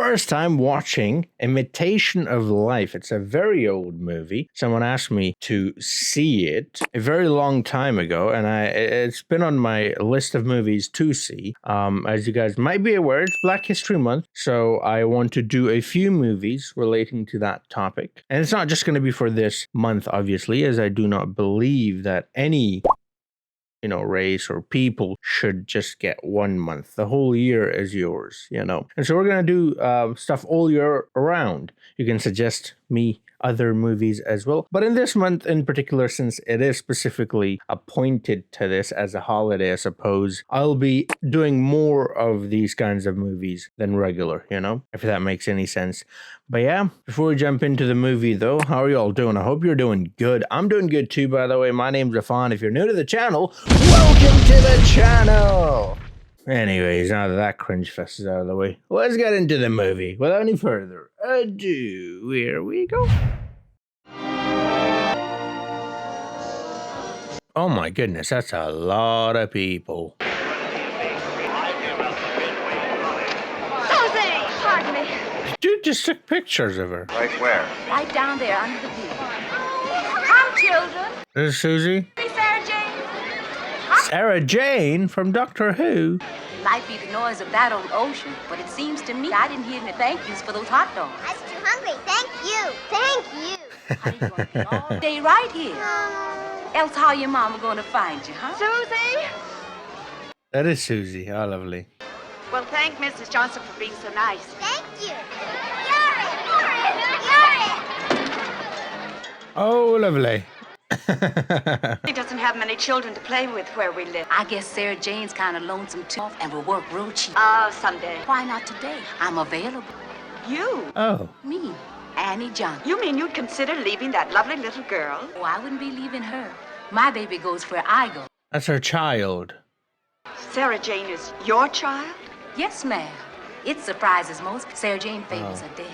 first time watching Imitation of Life. It's a very old movie. Someone asked me to see it a very long time ago, and it's been on my list of movies to see. As you guys might be aware, it's Black History Month, so I want to do a few movies relating to that topic. And it's not just going to be for this month, obviously, as I do not believe that any race or people should just get 1 month. The whole year is yours, And so we're going to do stuff all year around. You can suggest me other movies as well. But in this month in particular, since it is specifically appointed to this as a holiday, I suppose, I'll be doing more of these kinds of movies than regular, if that makes any sense. But yeah, before we jump into the movie though, how are you all doing? I hope you're doing good. I'm doing good too, by the way. My name's Affan. If you're new to the channel, welcome to the channel! Anyways, now that cringe fest is out of the way, let's get into the movie. Without any further ado, here we go. Oh my goodness, that's a lot of people. Jose! Pardon me. Dude just took pictures of her. Right where? Right down there under the view. Come, children. This is Susie. Hey, Sarah Jane. Sarah Jane from Doctor Who. It might be the noise of that old ocean, but it seems to me I didn't hear any thank yous for those hot dogs. I was too hungry. Thank you. Thank you. How you gonna be all day right here? Else how your mama gonna find you, huh? Susie? That is Susie. How lovely. Well, thank Mrs. Johnson for being so nice. Thank you. You're it. Oh, lovely. He doesn't have many children to play with where we live. I guess Sarah Jane's kind of lonesome too and will work real cheap. Oh, someday. Why not today? I'm available. You? Oh. Me, Annie Johnson. You mean you'd consider leaving that lovely little girl? Oh, I wouldn't be leaving her. My baby goes where I go. That's her child. Sarah Jane is your child? Yes, ma'am. It surprises most. Sarah Jane favors her daddy.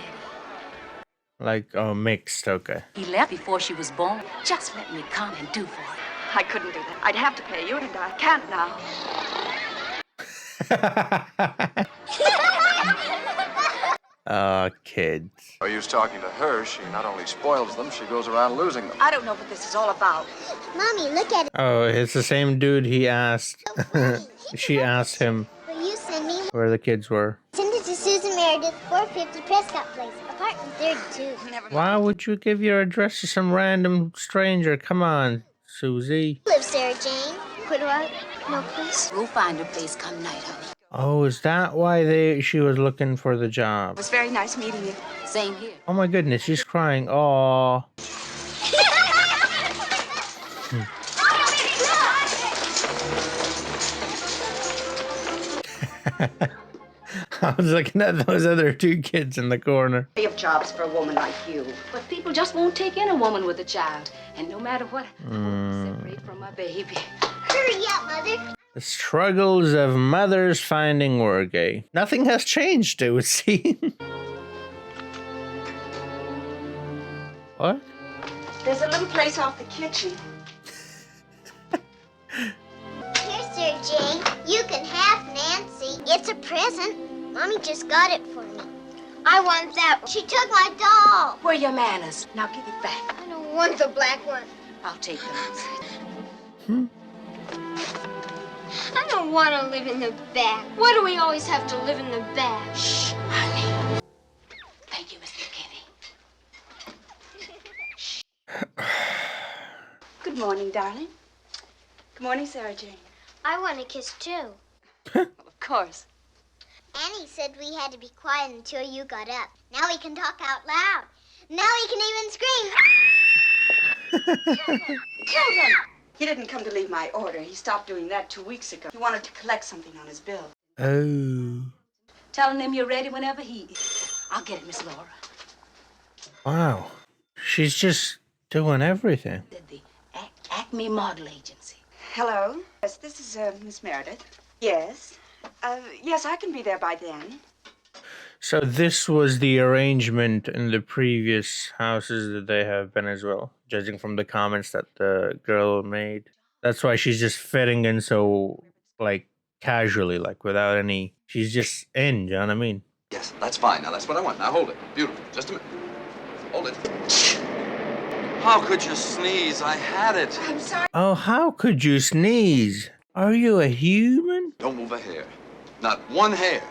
Like, mixed, okay. He left before she was born. Just let me come and do for her. I couldn't do that. I'd have to pay you, and I can't now. Kids. Are you talking to her? She not only spoils them, she goes around losing them. I don't know what this is all about. Mommy, look at it. Oh, it's the same dude he asked. She asked him Will you send me? where the kids were. Send it to Susan Meredith, 450 Prescott Place, apartment 32. Never mind. Why would you give your address to some random stranger? Come on, Susie. Live, Sarah Jane. What do I? No, please. We'll find a place come night, honey. Oh, is that why she was looking for the It job? was very nice meeting you. Same here. Oh my goodness, she's crying. Aww. I was looking at those other two kids in the corner. Plenty of jobs for a woman like you. But people just won't take in a woman with a child. And no matter what, I won't separate from my baby. Hurry up, Mother. The struggles of mothers finding work, eh? Nothing has changed, it would seem. What? There's a little place off the kitchen. Here, Sarah Jane. You can have Nancy. It's a present. Mommy just got it for me. I want that one. She took my doll. Where are your manners? Now give it back. I don't want the black one. I'll take those. I don't want to live in the back. Why do we always have to live in the back? Shh, honey. Thank you, Mr. Kenny. Good morning, darling. Good morning, Sarah Jane. I want a kiss too. Of course. Annie said we had to be quiet until you got up. Now we can talk out loud. Now we can even scream. Children! He didn't come to leave my order. He stopped doing that 2 weeks ago. He wanted to collect something on his bill. Oh. Telling him you're ready whenever he is. I'll get it, Miss Laura. Wow. She's just doing everything. Did the Acme Model Agency. Hello? Yes, this is Miss Meredith. Yes. Yes, I can be there by then. So this was the arrangement in the previous houses that they have been as well, judging from the comments that the girl made. That's why she's just fitting in so, like, casually, like, without any... She's just in, you know what I mean? Yes, that's fine. Now, that's what I want. Now, hold it. Beautiful. Just a minute. Hold it. How could you sneeze? I had it. I'm sorry. Oh, how could you sneeze? Are you a human? Don't move a hair. Not one hair.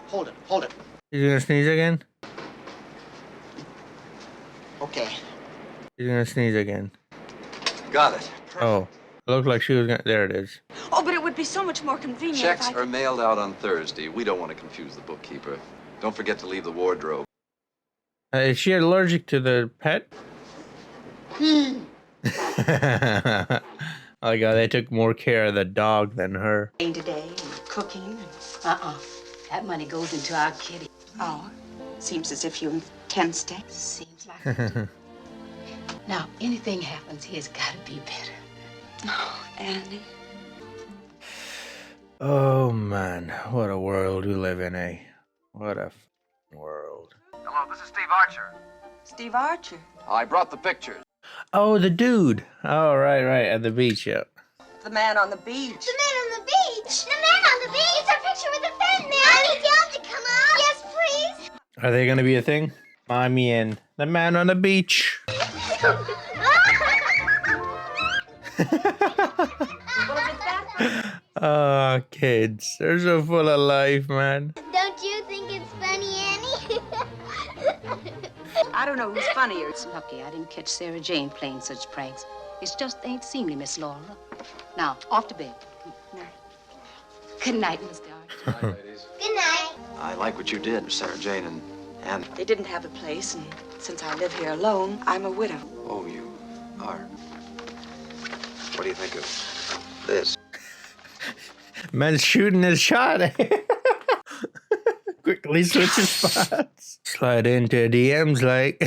Hold it, hold it. He's gonna sneeze again? Okay. He's gonna sneeze again. Got it. Oh, looked like she was gonna. There it is. Oh, but it would be so much more convenient Checks if I are mailed out on Thursday. We don't want to confuse the bookkeeper. Don't forget to leave the wardrobe. Is she allergic to the pet? Oh my god, they took more care of the dog than her. today and cooking. That money goes into our kitty. Oh, seems as if you intend to stay. Seems like it do. Now, anything happens, he's got to be better. Oh, Annie. Oh man, what a world we live in, eh? What a world. Hello, this is Steve Archer. Steve Archer. I brought the pictures. Oh, the dude. Oh, right, at the beach, yeah. The man on the beach. The man on the beach. The man on the beach. It's our picture with the fan man. I need y'all to come up. Yes, please. Are they gonna be a thing? Mommy and the man on the beach. Oh, kids. They're so full of life, man. Don't you think it's funny, Annie? I don't know who's funnier. It's lucky I didn't catch Sarah Jane playing such pranks. It just ain't seemly, Miss Laura. Now, off to bed. Good night. Good night, Mr. Archer. Hi, ladies. Good night. I like what you did, Sarah Jane and... They didn't have a place, and since I live here alone, I'm a widow. Oh, you are. What do you think of this? Man's shooting his shot. Quickly switches spots. Slide into DMs like.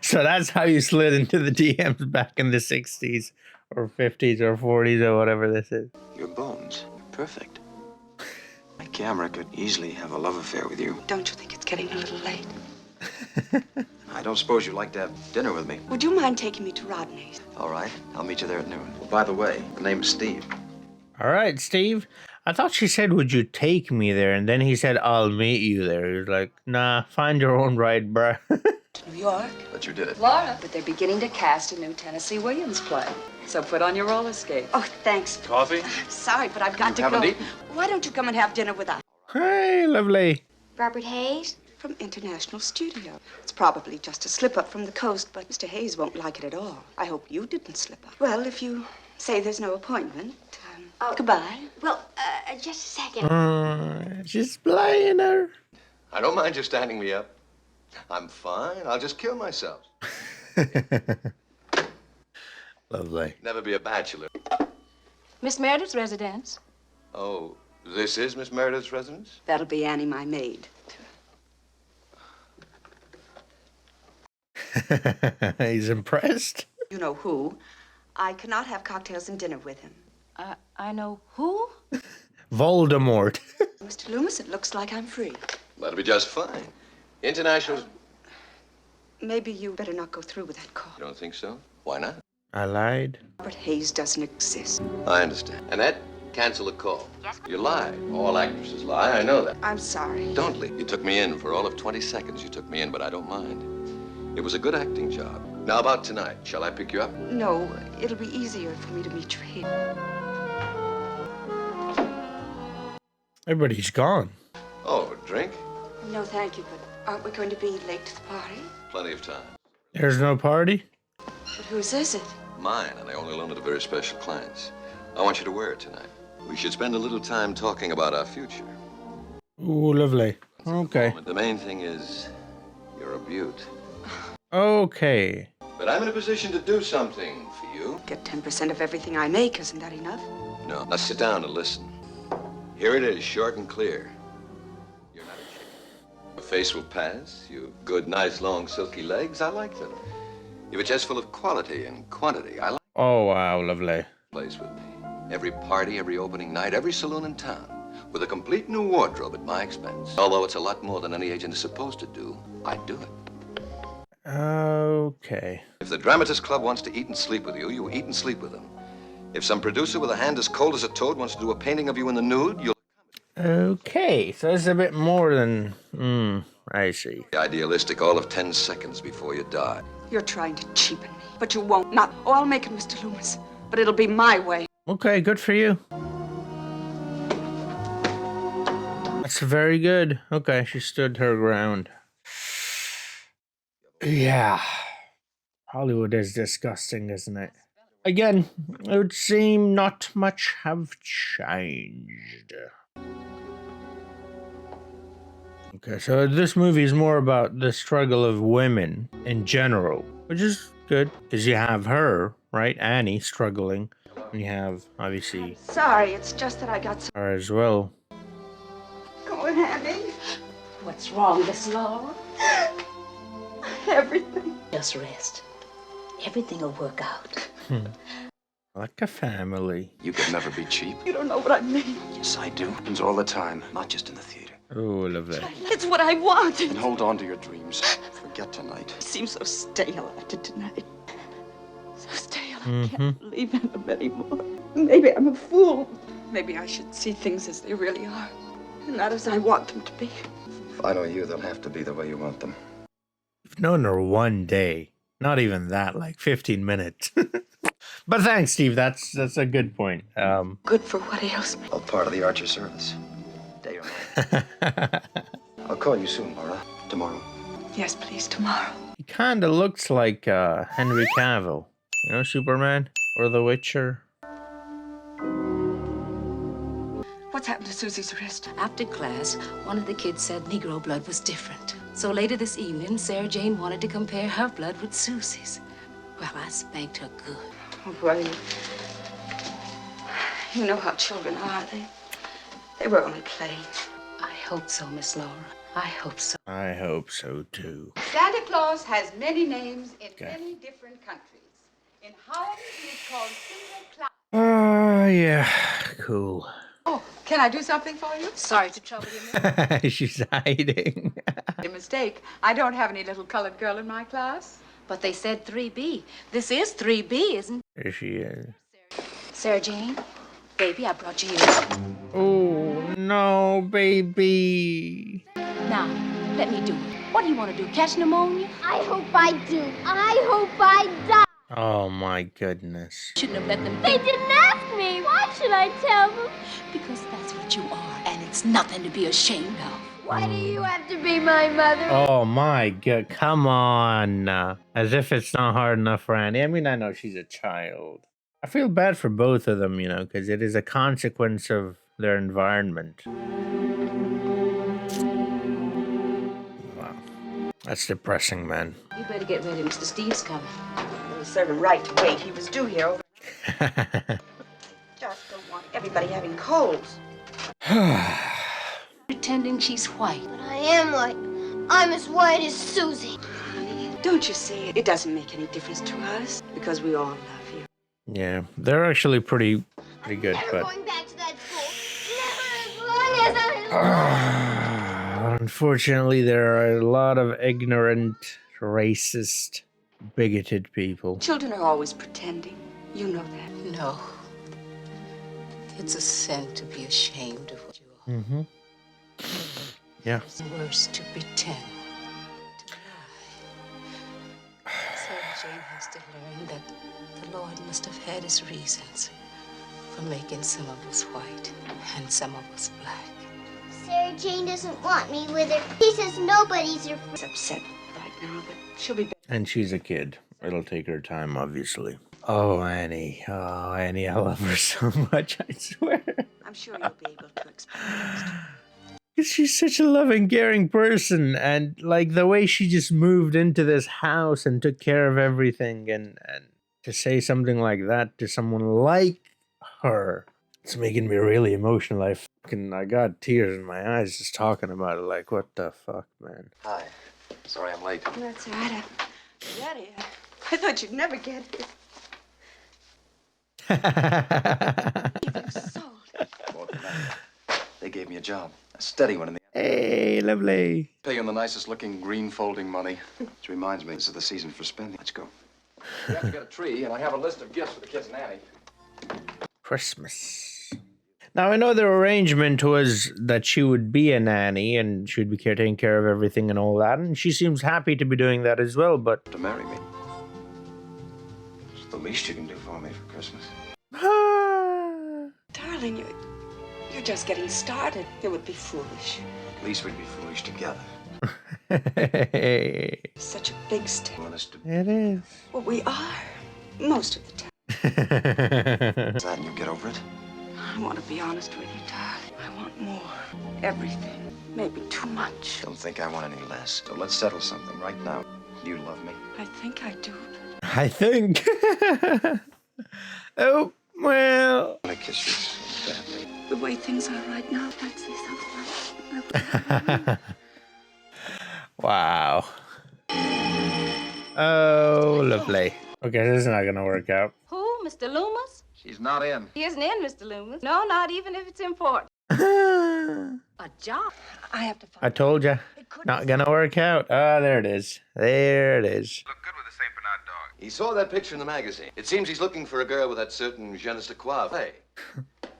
So that's how you slid into the DMs back in the 60s or 50s or 40s or whatever this is. Your bones are perfect. My camera could easily have a love affair with you. Don't you think it's getting a little late? I don't suppose you'd like to have dinner with me. Would you mind taking me to Rodney's? All right, I'll meet you there at noon. Well, by the way, the name's Steve. All right, Steve. I thought she said, would you take me there? And then he said, I'll meet you there. He was like, nah, find your own ride, bruh. To New York? But you did it. Laura, but they're beginning to cast a new Tennessee Williams play. So put on your roller skates. Oh, thanks. Coffee? I'm sorry, but I've got You to haven't go. eaten? Why don't you come and have dinner with us? Hey, lovely. Robert Hayes? From International Studio. It's probably just a slip-up from the coast, but Mr. Hayes won't like it at all. I hope you didn't slip up. Well, if you say there's no appointment, goodbye. Well, just a second. She's playing her. I don't mind you standing me up. I'm fine. I'll just kill myself. Lovely. Never be a bachelor. Miss Meredith's residence. Oh, this is Miss Meredith's residence? That'll be Annie, my maid. He's impressed. You know who. I cannot have cocktails and dinner with him. I know who? Voldemort. Mr. Loomis, it looks like I'm free. That'll be just fine. International... Maybe you better not go through with that call. You don't think so? Why not? I lied. Robert Hayes doesn't exist. I understand. Annette, cancel the call. Yes. You lied. All actresses lie. I know that. I'm sorry. Don't leave. You took me in for all of 20 seconds. You took me in, but I don't mind. It was a good acting job. Now about tonight. Shall I pick you up? No, it'll be easier for me to meet you here. Everybody's gone. Oh, a drink? No, thank you, but aren't we going to be late to the party? Plenty of time. There's no party? But whose is it? Mine, and I only loan it to very special clients. I want you to wear it tonight. We should spend a little time talking about our future. Ooh, lovely. Okay. The main thing is, you're a beaut. Okay. But I'm in a position to do something for you. Get 10% of everything I make, isn't that enough? No, now sit down and listen. Here it is, short and clear. You're not a chicken. Your face will pass. You've good, nice, long, silky legs. I like them. You've a chest full of quality and quantity. I like Oh, wow, lovely. the place with me. Every party, every opening night, every saloon in town. With a complete new wardrobe at my expense. Although it's a lot more than any agent is supposed to do, I'd do it. Okay. If the Dramatist Club wants to eat and sleep with you, you eat and sleep with them. If some producer with a hand as cold as a toad wants to do a painting of you in the nude, you'll... Okay, so it's a bit more than. I see. Idealistic all of 10 seconds before you die. You're trying to cheapen me, but you won't. Not. Oh, I'll make it, Mr. Loomis, but it'll be my way. Okay, good for you. That's very good. Okay, she stood her ground. Yeah. Hollywood is disgusting, isn't it? Again, it would seem not much have changed. Okay, so this movie is more about the struggle of women in general, which is good because you have her, right, Annie, struggling, and you have obviously Sorry, it's just that I got so. her as well. Go ahead, Annie. What's wrong, Miss Laura? Everything. Just rest. Everything will work out. Like a family. You could never be cheap. You don't know what I mean. Yes, I do. Happens all the time, not just in the theater. Oh, lovely. It's what I want. And hold on to your dreams. Forget tonight. It seems so stale after tonight. So stale. I can't believe in them anymore. Maybe I'm a fool. Maybe I should see things as they really are, and not as I want them to be. If I know you, they'll have to be the way you want them. You've known her one day. Not even that, like 15 minutes. But thanks, Steve. That's a good point. Good for what ails me. All part of the Archer service. Day or night. I'll call you soon, Laura. Tomorrow. Yes, please, tomorrow. He kind of looks like Henry Cavill. You know, Superman or The Witcher. What's happened to Susie's wrist? After class, one of the kids said Negro blood was different. So later this evening, Sarah Jane wanted to compare her blood with Susie's. Well, I spanked her good. Oh, well, you know how children are. They were only playing. I hope so, Miss Laura. I hope so. I hope so too. Santa Claus has many names in many different countries. In Holland, he is called Sinterklaas. Oh, yeah. Cool. Oh, can I do something for you? Sorry to trouble you, ma'am. She's hiding. A mistake. I don't have any little colored girl in my class. But they said 3B. This is 3B, isn't it? There she is. Sarah Jane, baby, I brought you yours. Oh, no, baby. Now, let me do it. What do you want to do, catch pneumonia? I hope I do. I hope I die. Oh, my goodness. Shouldn't have let them They think. didn't ask me. Why should I tell them? Because that's what you are, and it's nothing to be ashamed of. Why do you have to be my mother? Oh, my God. Come on. As if it's not hard enough for Annie. I mean, I know she's a child. I feel bad for both of them, you know, because it is a consequence of their environment. Wow. That's depressing, man. You better get ready, Mr. Steve's coming. It was serve him right to wait. He was due here over. Just don't want everybody having colds. Pretending she's white. But I am white. I'm as white as Susie. Don't you see? It doesn't make any difference to us because we all love you. Yeah, they're actually pretty good, Never but going back to that school. Never as long as I unfortunately, there are a lot of ignorant, racist, bigoted people. Children are always pretending. You know that. No. It's a sin to be ashamed of what you are. Mm-hmm. Yeah. It's worse to pretend. To lie. Sarah Jane has to learn that the Lord must have had his reasons for making some of us white and some of us black. Sarah Jane doesn't want me with her. She says nobody's her friend. She's upset right now, but she'll be back. And she's a kid. It'll take her time, obviously. Oh, Annie. Oh, Annie, I love her so much, I swear. I'm sure you'll be able to explain things to her. She's such a loving, caring person. And, like, the way she just moved into this house and took care of everything. And to say something like that to someone like her, it's making me really emotional. I got tears in my eyes just talking about it. Like, what the fuck, man? Hi. Sorry I'm late. That's all right. I thought you'd never get here. They gave me a job. A steady one in the... Hey, lovely. Pay you in the nicest looking green folding money. Which reminds me, this is the season for spending. Let's go. You have to get a tree, and I have a list of gifts for the kids and Annie. Christmas. Now, I know the arrangement was that she would be a nanny and she would be taking care of everything and all that, and she seems happy to be doing that as well, but... To marry me. It's the least you can do for me for Christmas. Darling, you're just getting started. It would be foolish. At least we'd be foolish together. Such a big step. Want us to... It is. Well, we are. Most of the time. Is that and you get over it? I want to be honest with you, darling. I want more. Everything. Maybe too much. Don't think I want any less. So let's settle something right now. You love me. I think I do. I think. Oh, well. I want to kiss you so badly. The way things are right now, I'd say something. Wow. Oh, lovely. Okay, this is not gonna work out. Who? Mr. Loomis? She's not in. He isn't in, Mr. Loomis. No, not even if it's important. I A job? I have to find... told you. Not gonna work out. Ah, there it is. There it is. Look good with the St. Bernard dog. He saw that picture in the magazine. It seems he's looking for a girl with that certain je ne sais quoi. Hey,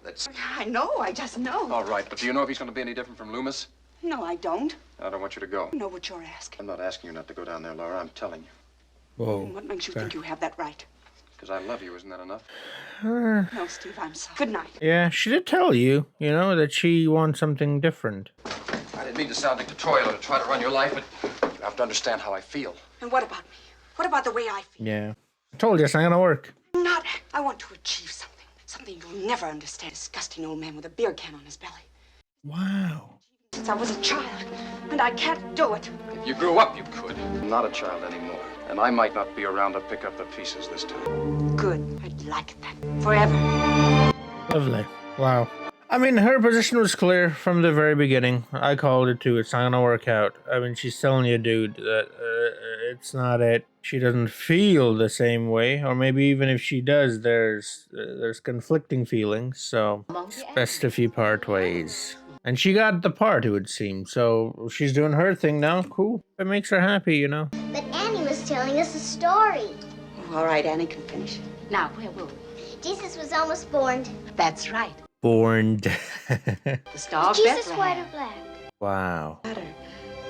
that's... I know. I just know. All right, but do you know if he's going to be any different from Loomis? No, I don't. I don't want you to go. I know what you're asking. I'm not asking you not to go down there, Laura. I'm telling you. Whoa. What makes you think you have that right? Because I love you, isn't that enough? No, Steve, I'm sorry. Good night. Yeah, she did tell you, that she wants something different. I didn't mean to sound dictatorial or to try to run your life, but you have to understand how I feel. And what about me? What about the way I feel? Yeah. I told you it's not gonna work. Not. I want to achieve something. Something you'll never understand. Disgusting old man with a beer can on his belly. Wow. Since I was a child, and I can't do it. If you grew up, you could. I'm not a child anymore, and I might not be around to pick up the pieces this time. Good. I'd like that. Forever. Lovely. Wow. I mean, her position was clear from the very beginning. I called it too. It's not gonna work out. I mean, she's telling you, dude, that it's not it. She doesn't feel the same way, or maybe even if she does, there's conflicting feelings. So it's best if you part ways. And she got the part, it would seem. So she's doing her thing now. Cool. It makes her happy, But Annie was telling us a story. Oh, all right, Annie can finish. Now, where were we? Jesus was almost born. That's right. Born. The Star of Jesus, Bethlehem. white or black? Wow. Better.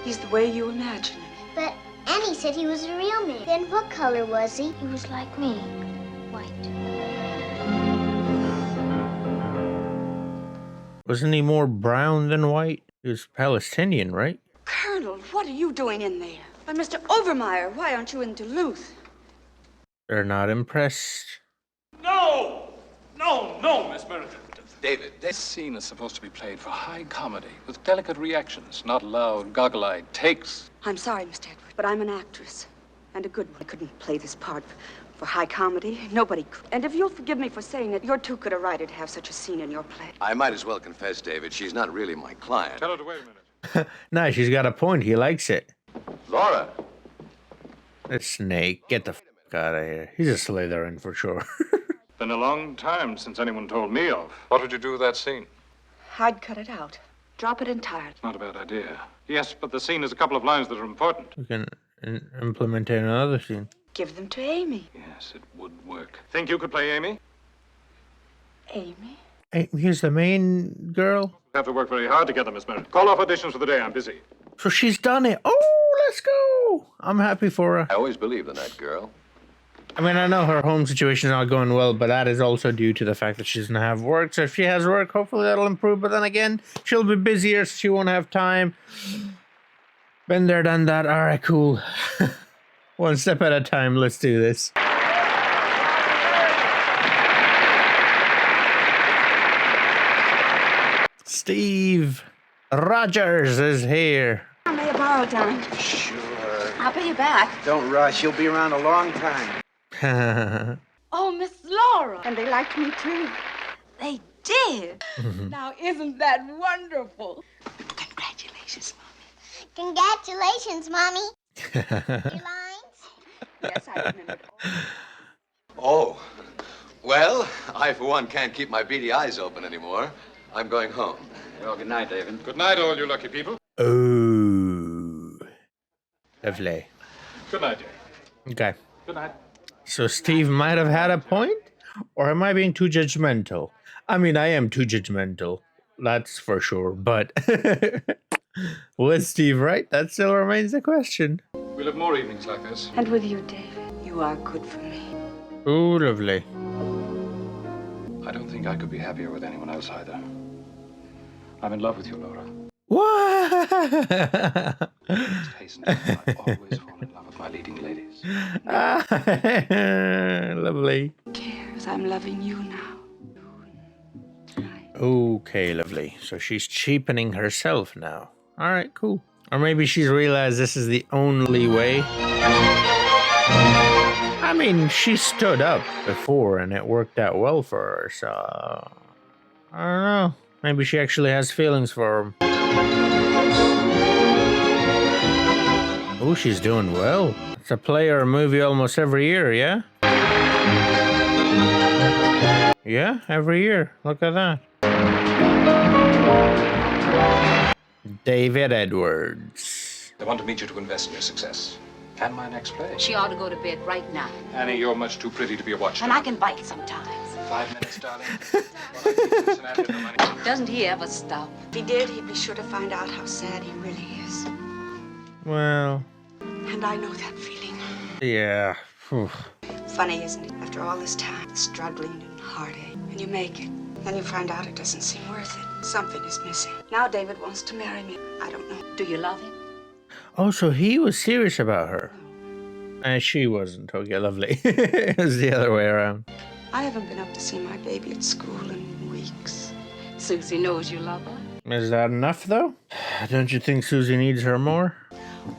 He's the way you imagine him. But Annie said he was a real man. Then what color was he? He was like me. White. Wasn't he more brown than white? He was Palestinian, right? Colonel, what are you doing in there? But Mr. Overmeyer, why aren't you in Duluth? They're not impressed. No! No, Miss Meredith. David, This scene is supposed to be played for high comedy, with delicate reactions, not loud, goggle-eyed takes. I'm sorry, Mr. Edward, but I'm an actress. And a good one. I couldn't play this part for high comedy. Nobody could. And if you'll forgive me for saying it, you're too good a writer to have such a scene in your play. I might as well confess, David, she's not really my client. Tell her to wait a minute. No, she's got a point. He likes it. Laura! The snake. Get the f*** out of here. He's a Slytherin for sure. Been a long time since anyone told me of. What would you do with that scene? I'd cut it out. Drop it entirely. Not a bad idea. Yes, but the scene has a couple of lines that are important. We can implement another scene. Give them to Amy. Yes, it would work. Think you could play Amy? Amy? Hey, here's the main girl. We have to work very hard together, Miss Meredith. Call off auditions for the day. I'm busy. So she's done it. Oh, let's go. I'm happy for her. I always believed in that girl. I mean, I know her home situation's not going well, but that is also due to the fact that she doesn't have work. So if she has work, hopefully that'll improve. But then again, she'll be busier, so she won't have time. Been there, done that. All right, cool. One step at a time. Let's do this. Steve Rogers is here. May I borrow, darling? Sure. I'll pay you back. Don't rush. You'll be around a long time. Oh, Miss Laura. And they liked me, too. They did. Now, isn't that wonderful? Congratulations, Mommy. Congratulations, Mommy. Your lines? Yes, I remembered. Oh, well, I, for one, can't keep my beady eyes open anymore. I'm going home. Well, good night, David. Good night, all you lucky people. Oh, lovely. Good night, Jay. Okay. Good night. So Steve might have had a point, or am I being too judgmental? I mean, I am too judgmental. That's for sure. But was Steve right? That still remains the question. We'll have more evenings like this. And with you, David, you are good for me. Ooh, lovely. I don't think I could be happier with anyone else either. I'm in love with you, Laura. What? Just hasten to add, I always fall in love with my leading ladies. Lovely. Cares, I'm loving you now. Okay, lovely. So she's cheapening herself now. All right, cool. Or maybe she's realized this is the only way. I mean, she stood up before and it worked out well for her, so I don't know. Maybe she actually has feelings for him. Oh, she's doing well. It's a play or a movie almost every year, yeah? Yeah, every year. Look at that. David Edwards. I want to meet you to invest in your success. And my next play. She ought to go to bed right now. Annie, you're much too pretty to be a watchdog. And I can bite sometimes. 5 minutes, darling. While I keep Cincinnati in the money. Doesn't he ever stop? If he did, he'd be sure to find out how sad he really is. Well, And I know that feeling. yeah. Whew. Funny, isn't it? After all this time, struggling and heartache, and you make it. Then you find out it doesn't seem worth it. Something is missing. Now David wants to marry me. I don't know. Do you love him? Oh, so he was serious about her. And she wasn't. Okay, lovely. It was the other way around. I haven't been up to see my baby at school in weeks. Susie knows you love her. Is that enough, though? Don't you think Susie needs her more?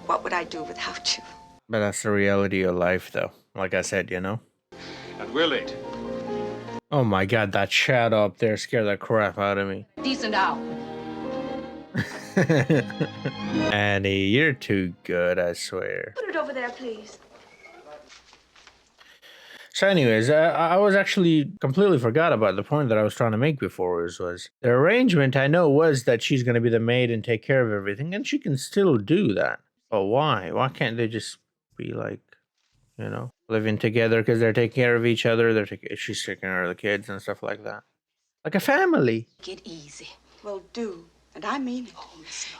What would I do without you? But that's the reality of life, though. Like I said, you know? And we're late. Oh my god, that shadow up there scared the crap out of me. Decent hour. Annie, you're too good, I swear. Put it over there, please. So anyways, I was actually completely forgot about the point that I was trying to make before was the arrangement I know was that she's going to be the maid and take care of everything, and she can still do that. But why? Why can't they just be like, you know, living together because they're taking care of each other, she's taking care of the kids and stuff like that? Like a family. Get easy. Well, do. And I mean it.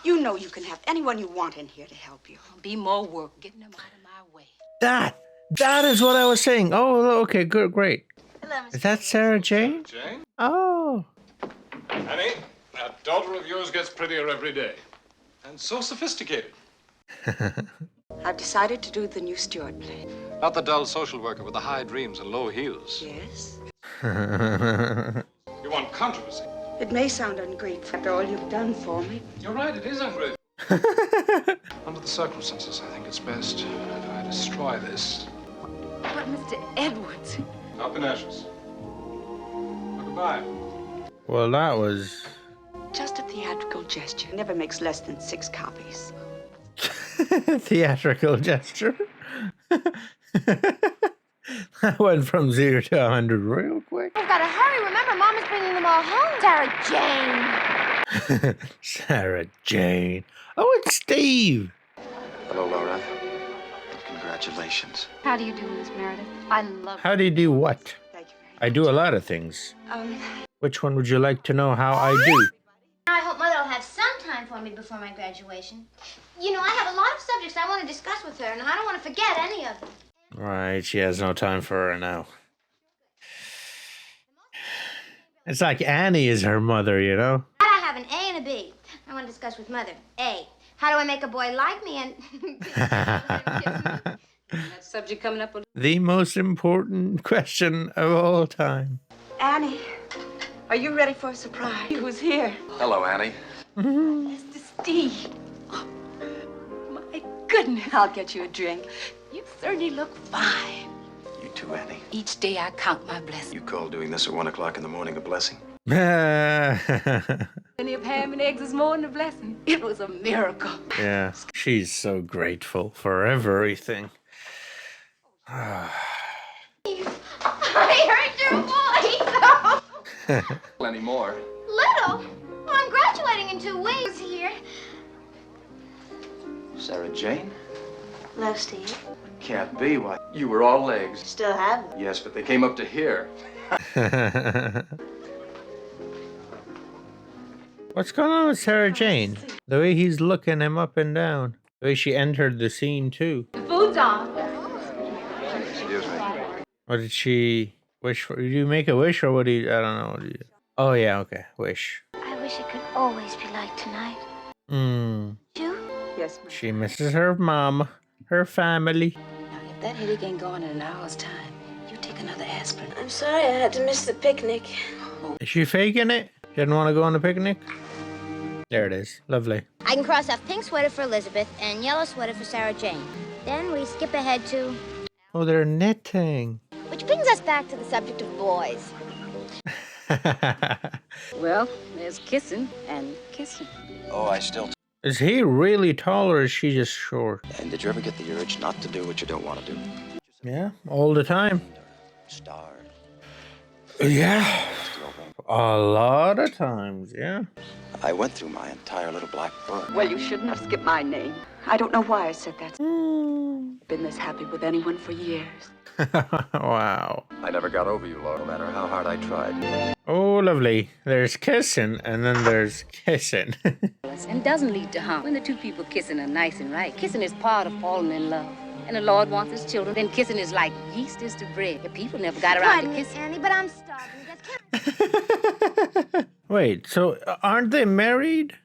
You know you can have anyone you want in here to help you. Be more work getting them out of my way. That is what I was saying. Oh, okay, good, great. Hello, Mr. Is that Sarah Jane? Jane? Oh. Annie, that daughter of yours gets prettier every day. And so sophisticated. I've decided to do the new Stewart play. Not the dull social worker with the high dreams and low heels. Yes? You want controversy. It may sound ungrateful after all you've done for me. You're right, it is ungrateful. Under the circumstances, I think it's best if I destroy this. But Mr. Edwards. Up in ashes. Well, goodbye. Well, that was... Just a theatrical gesture. Never makes less than 6 copies. theatrical gesture. That went from 0 to 100 real quick. We've got to hurry. Remember, Mama's bringing them all home. Sarah Jane. Sarah Jane. Oh, it's Steve. Hello, Laura. Congratulations. How do you do, Miss Meredith? I love How do you do what? Thank you very I do a lot of things. much. Which one would you like to know how I do? I hope Mother will have some time for me before my graduation. You know, I have a lot of subjects I want to discuss with her, and I don't want to forget any of them. Right, she has no time for her now. It's like Annie is her mother, you know? I have an A and a B. I want to discuss with Mother. A, how do I make a boy like me? And that subject coming up. The most important question of all time. Annie, are you ready for a surprise? Who's here? Hello, Annie. Mr. Steve. Oh, my goodness. I'll get you a drink. You certainly look fine. You too, Annie. Each day I count my blessings. You call doing this at 1 o'clock in the morning a blessing? Yeah, Plenty of ham and eggs is more than a blessing. It was a miracle. she's so grateful for everything. I heard your voice. Plenty more. Little? Well, I'm graduating in 2 weeks here. Sarah Jane? Hello, Steve. Can't be. Why, you were all legs. Still have them. Yes, but they came up to here. What's going on with Sarah Jane? The way he's looking him up and down. The way she entered the scene too. The food's on. Excuse me. What did she wish for? Did you make a wish or what do you? I don't know. What do you? Oh yeah, okay, wish. I wish it could always be like tonight. Hmm. You? Yes, ma'am. She misses her mom, her family. Now, if that headache ain't gone in an hour's time, you take another aspirin. I'm sorry I had to miss the picnic. Is she faking it? She didn't want to go on a picnic? There it is. Lovely. I can cross off pink sweater for Elizabeth and yellow sweater for Sarah Jane. Then we skip ahead to... Oh, they're knitting. Which brings us back to the subject of boys. Well, there's kissing and kissing. Oh, I still... Is he really tall or is she just short? And did you ever get the urge not to do what you don't want to do? Yeah, all the time. Star. Yeah. A lot of times, yeah. I went through my entire little black book. Well, you shouldn't have skipped my name. I don't know why I said that. Been this happy with anyone for years. Wow. I never got over you, Laura, no matter how hard I tried. Oh, lovely. There's kissing and then there's kissing. And doesn't lead to harm. When the two people kissing are nice and right, kissing is part of falling in love. And the Lord wants his children, then kissing is like yeast is to bread. The people never got around to kissing. Annie, but I'm starving. Wait, so aren't they married?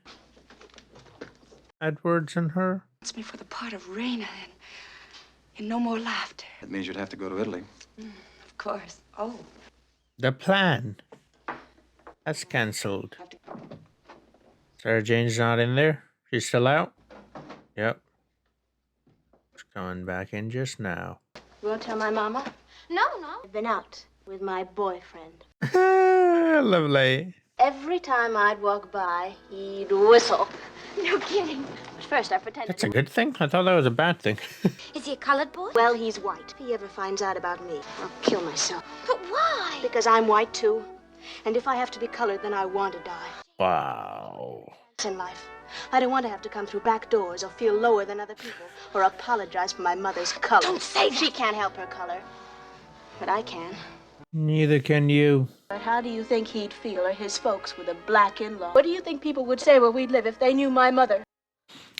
Edwards and her? It's me for the part of Raina and No More Laughter. That means you'd have to go to Italy. Of course. Oh. The plan. That's cancelled. Sarah Jane's not in there? She's still out? Yep. She's coming back in just now. You won't tell my mama? No. I've been out with my boyfriend. Lovely. Every time I'd walk by, he'd whistle. No kidding. But first I pretended. That's a good thing? I thought that was a bad thing. Is he a colored boy? Well, he's white. If he ever finds out about me, I'll kill myself. But why? Because I'm white, too. And if I have to be colored, then I want to die. Wow. In life, I don't want to have to come through back doors or feel lower than other people or apologize for my mother's color. Don't say that. She can't help her color. But I can. Neither can you. But how do you think he'd feel, or his folks, with a black in-law? What do you think people would say where we'd live if they knew my mother?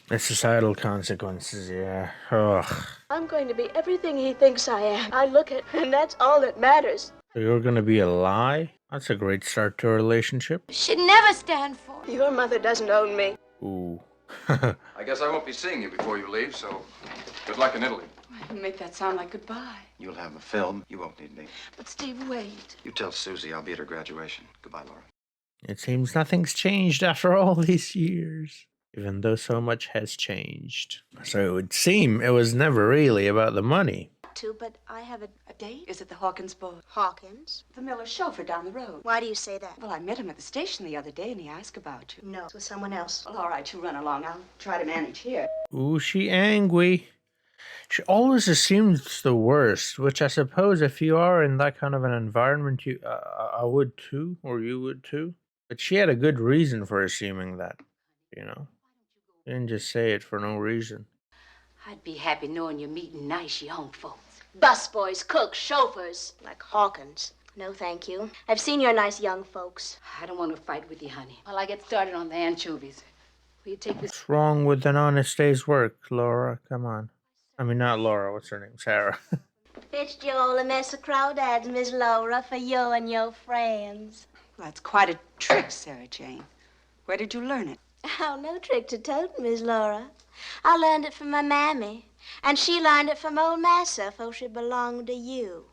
The societal consequences, yeah. Ugh. I'm going to be everything he thinks I am. I look at, and that's all that matters. So you're gonna be a lie? That's a great start to a relationship. Should never stand for. Your mother doesn't own me. Ooh. I guess I won't be seeing you before you leave, so good luck in Italy. You make that sound like goodbye. You'll have a film. You won't need me. But Steve, wait. You tell Susie I'll be at her graduation. Goodbye, Laura. It seems nothing's changed after all these years, even though so much has changed. So it would seem it was never really about the money. But I have A date? Is it the Hawkins boat? Hawkins? The Miller chauffeur down the road. Why do you say that? Well, I met him at the station the other day and he asked about you. No, it's with someone else. Well, all right, you run along. I'll try to manage here. Ooh, she angry. She always assumes the worst, which I suppose if you are in that kind of an environment, I would too, or you would too. But she had a good reason for assuming that, you know. She didn't just say it for no reason. I'd be happy knowing you're meeting nice young folks. Busboys, cooks, chauffeurs. Like Hawkins. No, thank you. I've seen your nice young folks. I don't want to fight with you, honey. While I get started on the anchovies, will you take this? What's wrong with an honest day's work, Laura? Come on. I mean, not Laura. What's her name? Sarah. Fetched you all a mess of crawdads, Miss Laura, for you and your friends. Well, that's quite a trick, Sarah Jane. Where did you learn it? Oh, no trick to tote, Miss Laura. I learned it from my mammy, and she learned it from old Massa, for she belonged to you.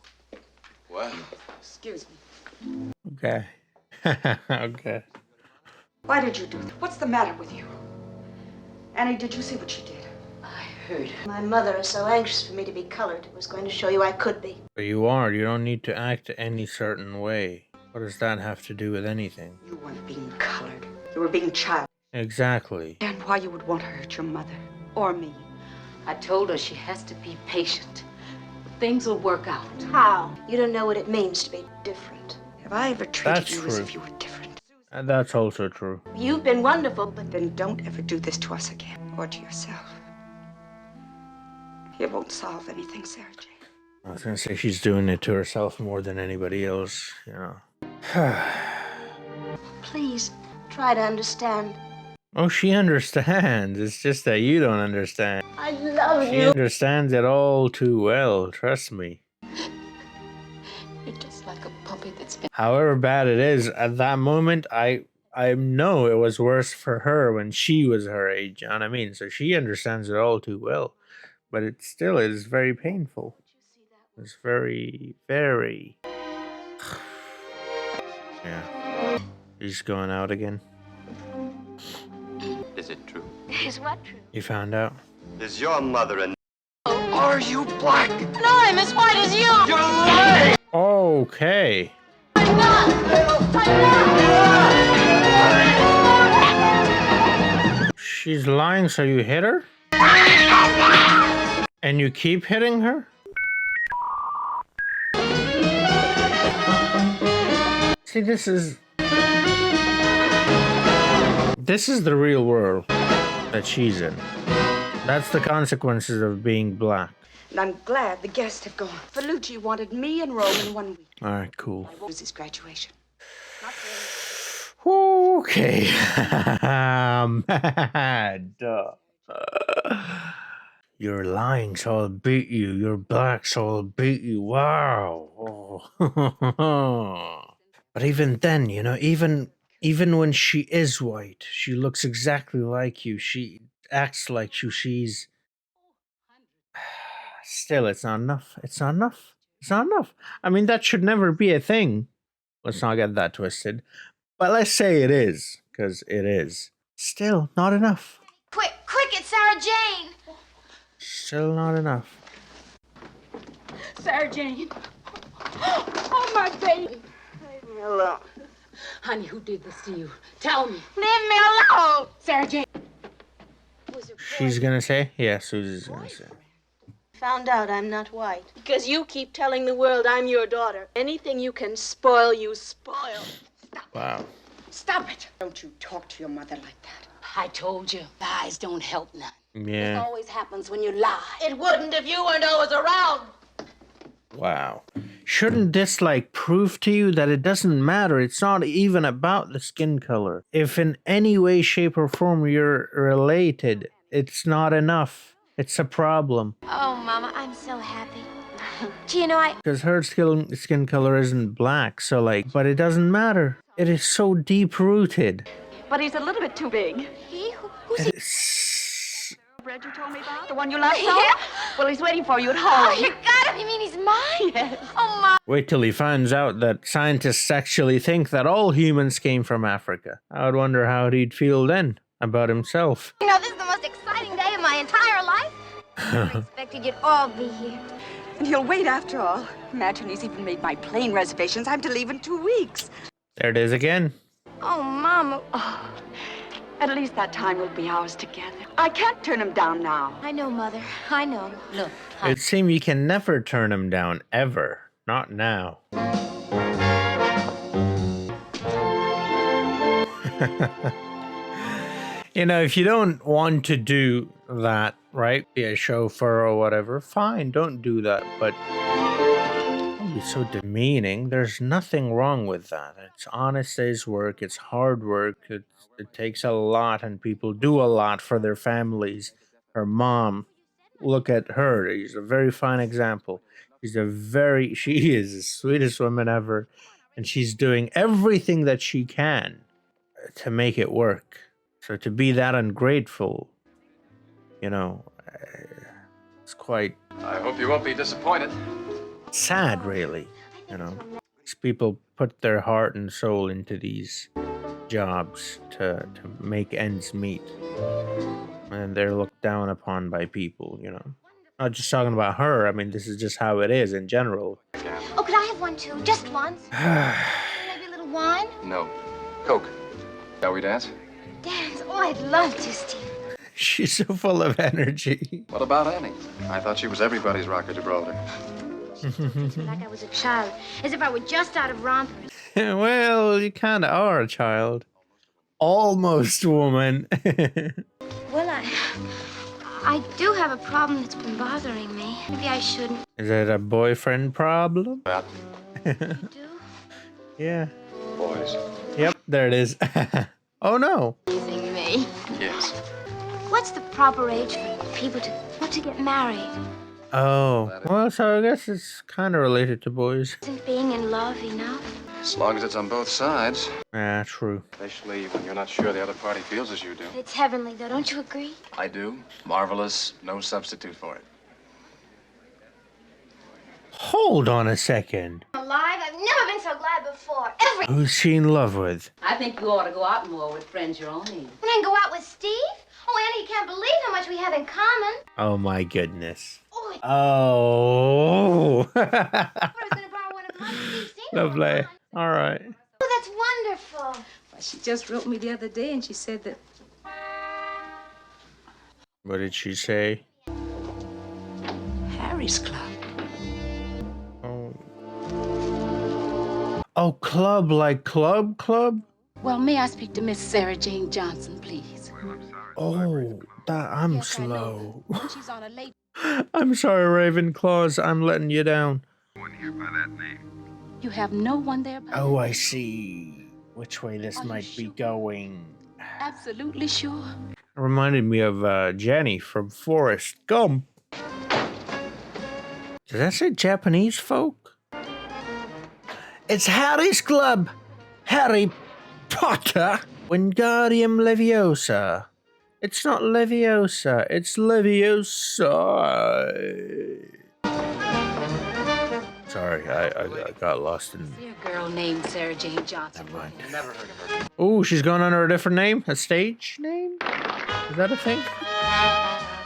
What? Excuse me. Okay. Okay. Why did you do that? What's the matter with you? Annie, did you see what she did? I heard. My mother is so anxious for me to be colored. It was going to show you I could be. But you are. You don't need to act any certain way. What does that have to do with anything? You weren't being colored. You were being child. Exactly. And why you would want to hurt your mother or me. I told her she has to be patient. Things will work out. How? You don't know what it means to be different. Have I ever treated That's you true. as if you were different? And that's also true. You've been wonderful, but Then don't ever do this to us again, or to yourself. It won't solve anything, Sarah Jane. I was gonna say she's doing it to herself more than anybody else, you know. please, Try to understand. Oh, she understands. It's just that you don't understand. I love She you. understands it all too well, trust me. You're just like a puppy that's been. However bad it is, at that moment, I know it was worse for her when she was her age, you know what I mean? So she understands it all too well. But it still is very painful. It's very, very... Yeah. He's going out again. Is it true? Is what true? You found out? Is your mother an... Are you black? No, I'm as white as you. You're lying! Okay. I'm not. She's lying, so you hit her? And you keep hitting her? See, this is the real world that she's in. That's the consequences of being black. And I'm glad the guests have gone. Felucci wanted me in Rome in 1 week. All right, cool. It was his graduation. Not Okay. Mad. You're lying, so I'll beat you. You're black, so I'll beat you. Wow. Oh. But even then, you know, even when she is white, she looks exactly like you. She acts like you. She's... Still, it's not enough. It's not enough. It's not enough. I mean, that should never be a thing. Let's not get that twisted. But let's say it is, because it is. Still, not enough. Quick, it's Sarah Jane. Still not enough. Sarah Jane. Oh, my baby. Leave me alone. Honey, who did this to you? Tell me. Leave me alone. Sarah Jane. She's gonna say? Yeah, Susie's gonna say. Found out I'm not white. Because you keep telling the world I'm your daughter. Anything you can spoil, you spoil. Wow. Stop it. Don't you talk to your mother like that. I told you, lies don't help none. Yeah. It always happens when you lie. It wouldn't if you weren't always around. Wow. Shouldn't this, like, prove to you that it doesn't matter? It's not even about the skin color. If in any way, shape, or form you're related, it's not enough. It's a problem. Oh, Mama, I'm so happy. Do you know, Because her skin color isn't black, so, like, but it doesn't matter. It is so deep-rooted. But he's a little bit too big. Who's he? Bread you told me about? The one you last saw? Well, he's waiting for you at home. Oh, you got him. You mean he's mine? Yes. Oh, Mom. Wait till he finds out that scientists actually think that all humans came from Africa. I would wonder how he'd feel then about himself. You know, this is the most exciting day of my entire life. I never expected you'd all be here. And he'll wait after all. Imagine he's even made my plane reservations. I'm to leave in 2 weeks. There it is again. Oh, Mama. Oh, at least that time will be ours together. I can't turn him down now. I know, Mother. I know. Look, It seems you can never turn him down, ever. Not now. You know, if you don't want to do that, right? Be a chauffeur or whatever, fine, don't do that. But don't be so demeaning. There's nothing wrong with that. It's honest day's work. It's hard work. It takes a lot, and people do a lot for their families. Her mom, look at her. She's a very fine example. She is the sweetest woman ever. And she's doing everything that she can to make it work. So to be that ungrateful, you know, it's quite... I hope you won't be disappointed. sad, really, you know. These people put their heart and soul into these jobs to make ends meet. And they're looked down upon by people, you know. Not just talking about her, I mean, this is just how it is in general. Oh, could I have one, too? Just once? Maybe a little wine? No. Coke. Shall we dance? Dance? Oh, I'd love to, Steve. She's so full of energy. What about Annie? I thought she was everybody's rocker Gibraltar. Like I was a child, as if I were just out of romper. Well, you kind of are a child. Almost, woman. Well, I do have a problem that's been bothering me. Maybe I shouldn't. Is it a boyfriend problem? That. You do? Yeah. Boys. Yep, there it is. Oh no. Teasing me. Yes. What's the proper age for people to get married? Oh, well, so I guess it's kind of related to boys. Isn't being in love enough? As long as it's on both sides. Yeah, true. Especially when you're not sure the other party feels as you do. It's heavenly, though. Don't you agree? I do. Marvelous. No substitute for it. Hold on a second. Alive? I've never been so glad before. Who's she in love with? I think you ought to go out more with friends your own age. When I go out with Steve? Oh, Annie, you can't believe how much we have in common. Oh my goodness. Oh, Oh. I was gonna borrow one of mine. Steve's seen it Lovely. online. All right. Oh, that's wonderful. Well, she just wrote me the other day and she said that What did she say? Harry's club. Oh. Oh, club like club? Well, may I speak to Miss Sarah Jane Johnson, please? Oh, I'm Yes, I know. slow. When she's on a late. I'm sorry, Ravenclaws. I'm letting you down. You have no one there. Oh, I see. Which way this Are you might be sure? going. Absolutely sure. It reminded me of Jenny from Forrest Gump. Does that say Japanese folk? It's Harry's Club. Harry Potter. Wingardium Leviosa. It's not Leviosa. It's Leviosa. Sorry, I got lost in... See a girl named Sarah Jane Johnson. Never mind. Never heard of her. Oh, she's gone under a different name? A stage name? Is that a thing?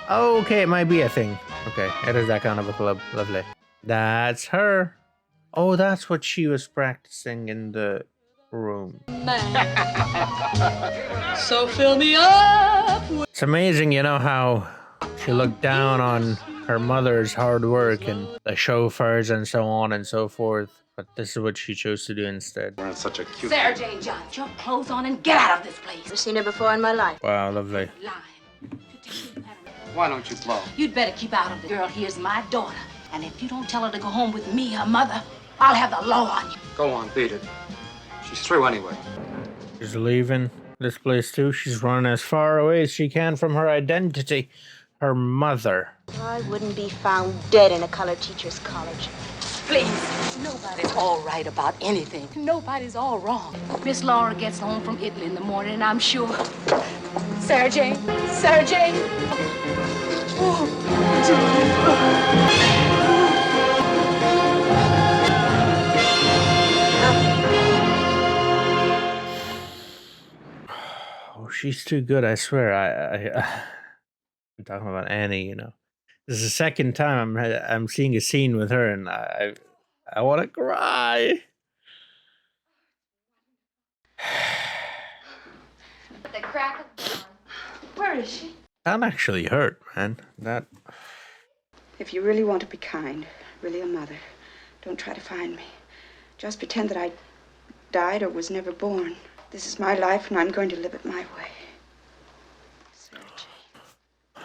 Oh, okay, it might be a thing. Okay, it is that kind of a club. Lovely. That's her. Oh, that's what she was practicing in the room. So fill me up. It's amazing, you know, how she looked down on her mother's hard work and the chauffeurs and so on and so forth. But this is what she chose to do instead. We're in such a cute... Sarah Jane Johnson, get your clothes on and get out of this place. Never seen her before in my life. Wow, lovely. Lying. Why don't you blow? You'd better keep out of it. Girl, here's my daughter. And if you don't tell her to go home with me, her mother, I'll have the law on you. Go on, beat it. She's through anyway. She's leaving this place too. She's running as far away as she can from her identity. Her mother. I wouldn't be found dead in a colored teacher's college. Please. Nobody's all right about anything. Nobody's all wrong. Miss Laura gets home from Italy in the morning, and I'm sure. Sarah Jane. Sarah Jane. Oh, she's too good, I swear. I'm talking about Annie, you know. This is the second time I'm seeing a scene with her, and I want to cry. The crack of dawn. Where is she? That actually hurt, man. That. If you really want to be kind, really a mother, don't try to find me. Just pretend that I died or was never born. This is my life, and I'm going to live it my way. Sarah Jane.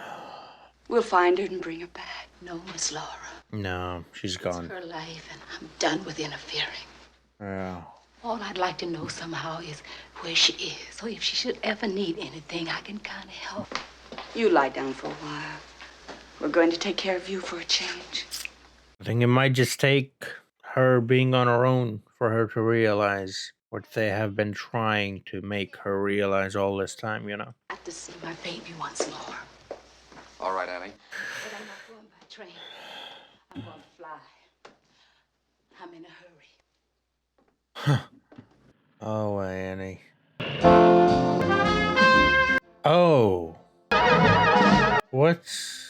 We'll find her and bring her back. No, Miss Laura. No, she's gone. It's her life, and I'm done with interfering. Yeah. All I'd like to know somehow is where she is. So if she should ever need anything, I can kind of help. You lie down for a while. We're going to take care of you for a change. I think it might just take her being on her own for her to realize what they have been trying to make her realize all this time, you know? I have to see my baby once more. All right, Annie. But I'm not going by train. I'm going to fly. I'm in a hurry. Oh, Annie. Oh. What's...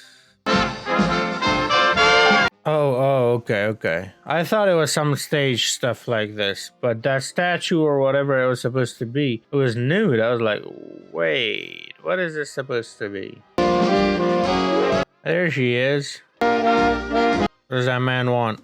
Oh, okay. I thought it was some stage stuff like this, but that statue or whatever it was supposed to be, it was nude. I was like, wait, what is this supposed to be? There she is. What does that man want?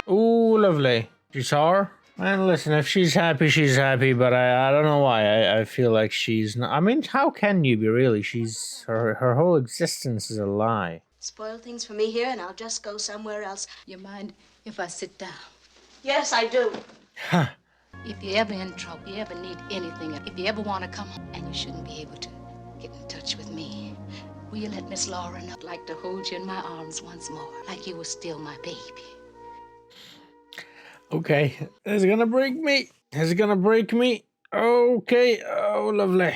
Ooh, lovely. You saw her? And listen, if she's happy, but I don't know why. I feel like she's not. I mean, how can you be really? She's, her whole existence is a lie. Spoil things for me here, and I'll just go somewhere else. You mind if I sit down? Yes, I do. Huh. If you're ever in trouble, you ever need anything, if you ever want to come home and you shouldn't be able to get in touch with me, will you let Miss Laura know I'd like to hold you in my arms once more, like you were still my baby? Okay, it's gonna break me. It's gonna break me. Okay, oh, lovely.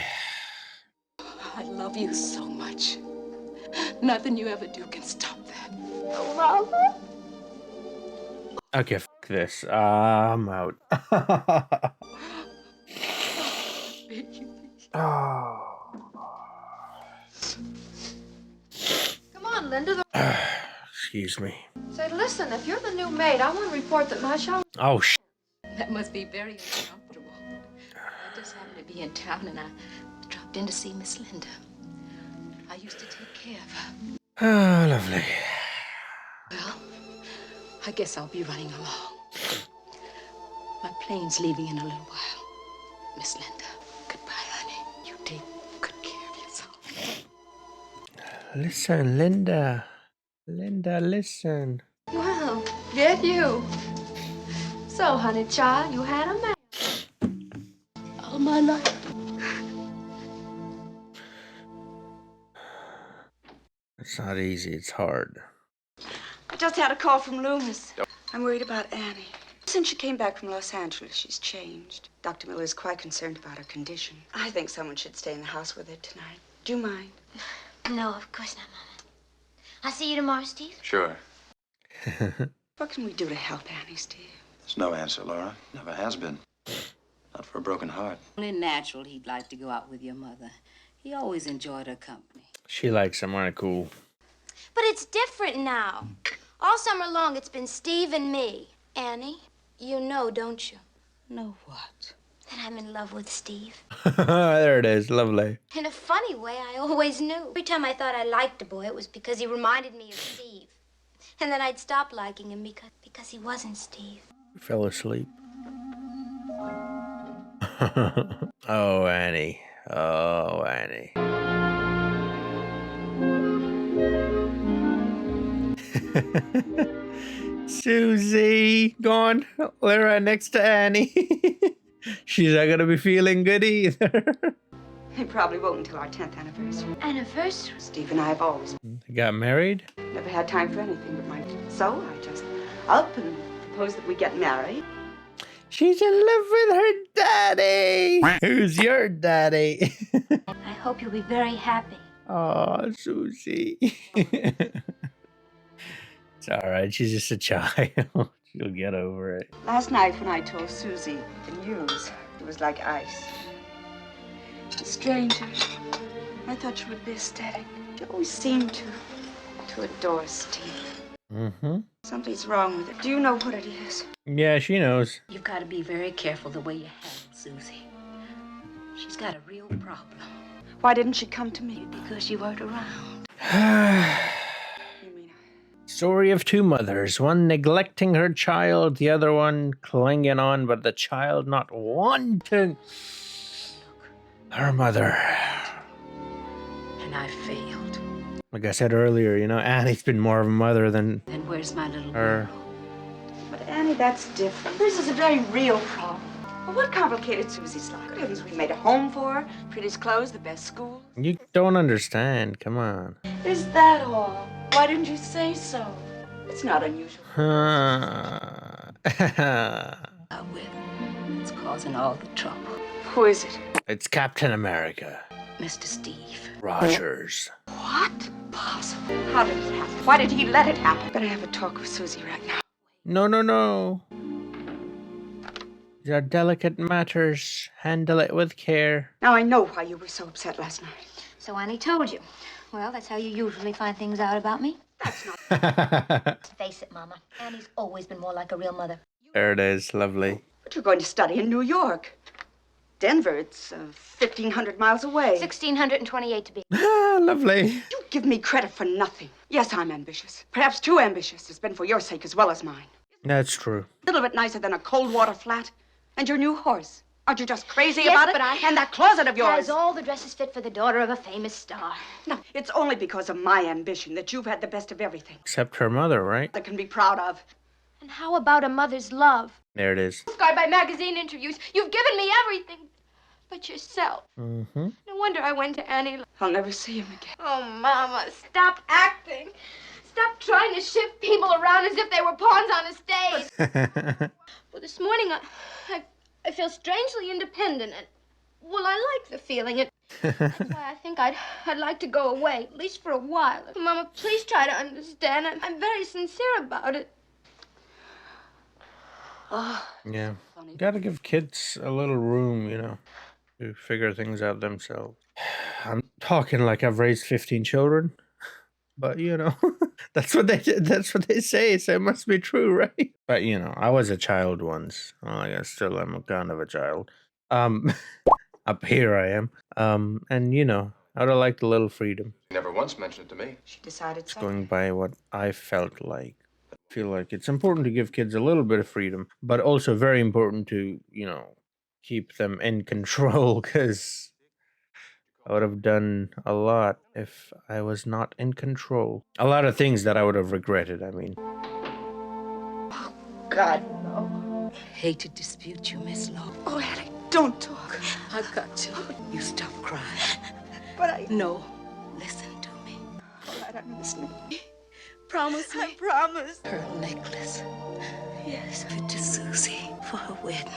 I love you so much. Nothing you ever do can stop that. Mama? Okay, fuck this. I'm out. Oh. Come on, Linda. Excuse me. Say, listen, if you're the new maid, I want to report that my show... Oh, That must be very uncomfortable. I just happened to be in town and I dropped in to see Miss Linda. I used to take care of her. Oh, lovely. Well, I guess I'll be running along. My plane's leaving in a little while. Miss Linda, goodbye, honey. You take good care of yourself. Listen, Linda. Linda, listen. Well, get you. So, honey child, you had a man. All my life. It's not easy, it's hard. I just had a call from Loomis. I'm worried about Annie. Since she came back from Los Angeles, she's changed. Dr. Miller is quite concerned about her condition. I think someone should stay in the house with her tonight. Do you mind? No, of course not, Mama. I'll see you tomorrow, Steve. Sure. What can we do to help Annie, Steve? There's no answer, Laura. Never has been. Not for a broken heart. Only natural he'd like to go out with your mother. He always enjoyed her company. She likes him, aren't cool. But it's different now. All summer long, it's been Steve and me. Annie, you know, don't you? Know what? That I'm in love with Steve. There it is, lovely. In a funny way, I always knew. Every time I thought I liked a boy, it was because he reminded me of Steve. And then I'd stop liking him because he wasn't Steve. Fell asleep. Oh, Annie. Oh, Annie. Susie, gone. We're right next to Annie. She's not gonna be feeling good either. He probably won't until our 10th anniversary. Anniversary? Steve and I have always They got married? never had time for anything but my... So I just up and proposed that we get married. She's in love with her daddy. Who's your daddy? I hope you'll be very happy. Oh, Susie. It's all right. She's just a child. She'll get over it. Last night when I told Susie the news, it was like ice. A stranger. I thought she would be aesthetic. She always seemed to adore Steve. Mm-hmm. Something's wrong with her. Do you know what it is? Yeah, she knows. You've got to be very careful the way you handle Susie. She's got a real problem. Why didn't she come to me? Because you weren't around. You mean Story of two mothers, one neglecting her child, the other one clinging on, but the child not wanting her mother. And I failed. Like I said earlier, you know, Annie's been more of a mother than Then where's my little her. girl? But Annie, that's different. This is a very real problem. Well, what complicated Susie's life? Good heavens, we made a home for her, prettiest clothes, the best school. You don't understand. Come on. Is that all? Why didn't you say so? It's not unusual. I will. It's causing all the trouble. Who is it? It's Captain America. Mr. Steve. Rogers. What? Possible. How did it happen? Why did he let it happen? Better have a talk with Susie right now. No, no, no. These are delicate matters. Handle it with care. Now I know why you were so upset last night. So Annie told you. Well, that's how you usually find things out about me. That's not... Face it, Mama. Annie's always been more like a real mother. There it is. Lovely. But you're going to study in New York. Denver, it's 1,500 miles away. 1,628 to be. Ah, lovely. You give me credit for nothing. Yes, I'm ambitious. Perhaps too ambitious. It's been for your sake as well as mine. That's true. A little bit nicer than a cold water flat. And your new horse. Aren't you just crazy Yes, about it? but I... And that closet of yours. Has all the dresses fit for the daughter of a famous star. No, it's only because of my ambition that you've had the best of everything. Except her mother, right? That can be proud of. And how about a mother's love? There it is. Scarred by magazine interviews. You've given me everything but yourself. Mm-hmm. No wonder I went to Annie. I'll never see him again. Oh, Mama, stop acting. Stop trying to shift people around as if they were pawns on a stage. Well, this morning I feel strangely independent, and well, I like the feeling. That's why I think I'd like to go away, at least for a while. Mama, please try to understand. I'm very sincere about it. Oh, Yeah. Gotta give kids a little room, to figure things out themselves. I'm talking like I've raised 15 children, but that's what they say, so it must be true, right? But I was a child once. Well, I guess still I'm kind of a child. Up here I am. And I would have liked a little freedom. You never once mentioned it to me. she decided It's so. going by what I felt like. I feel like it's important to give kids a little bit of freedom, but also very important to, keep them in control, because I would have done a lot if I was not in control. A lot of things that I would have regretted, I mean. God, no. Hate to dispute you, Miss Lowe. Oh, Annie, don't talk. I've got to. You stop crying. But I... No, listen to me. All right, I'm listening. Promise me. I promise. Pearl necklace. Yes, give it to Susie for her wedding.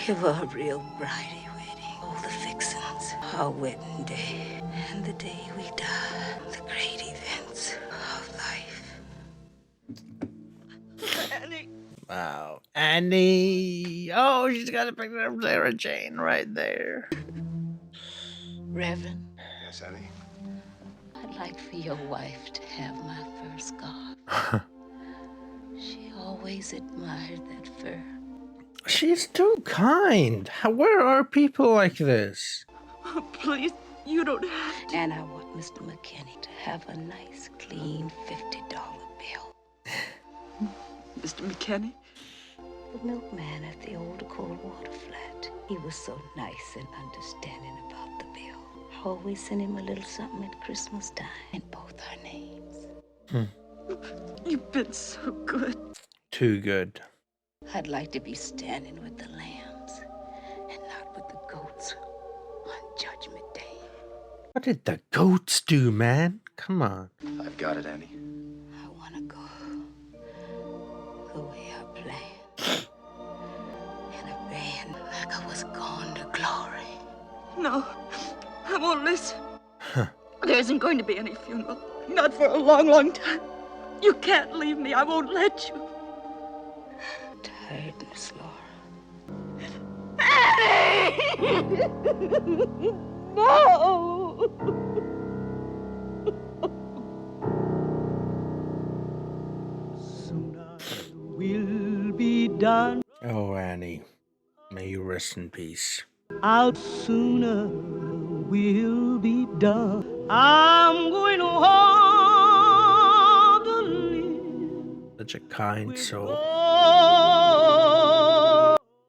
Give her a real bridey wedding. All the fixings. Our wedding day. And the day we die. The great events of life. Annie. Wow. Annie. Oh, she's got a picture of Sarah Jane right there. Reverend, Yes, Annie? I'd like for your wife to have my fur scarf. She always admired that fur. She's too kind. Where are people like this? Oh, please, you don't have to. And I want Mr. McKinney to have a nice, clean $50 bill. Mr. McKinney? The milkman at the old Coldwater flat. He was so nice and understanding about the bill. I always sent him a little something at Christmas time in both our names. You've been so good. Too good. I'd like to be standing with the lambs and not with the goats on Judgment Day. What did the goats do, man? Come on. I've got it, Annie. I want to go the way I planned. In a band like I was going to glory. No, I won't listen. There isn't going to be any funeral. Not for a long, long time. You can't leave me. I won't let you. Tired, Miss Laura. Annie! No! Soon I will be done. Oh, Annie. May you rest in peace. I'll sooner will be done. I'm going home to live. Such a kind soul.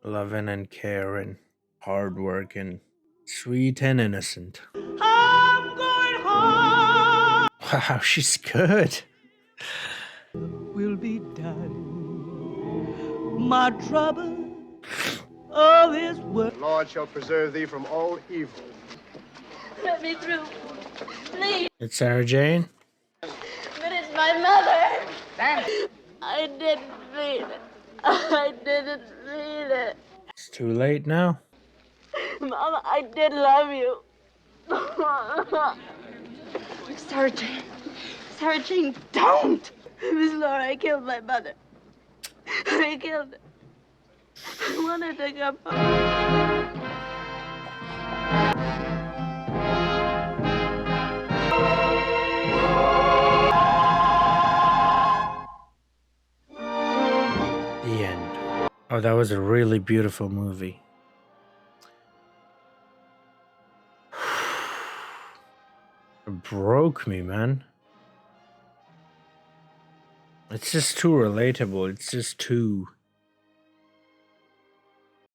Loving and caring. Hardworking. Sweet and innocent. I'm going home. Wow, she's good. Will be done. My trouble of this world. The Lord shall preserve thee from all evil. Let me through. Please. It's Sarah Jane. But it's my mother. I didn't mean it. I didn't mean it. It's too late now. Mama, I did love you. Sarah Jane. Sarah Jane, don't! Miss Laura, I killed my mother. I killed her. I wanted to come home. The end. Oh, that was a really beautiful movie. It broke me, man. It's just too relatable. It's just too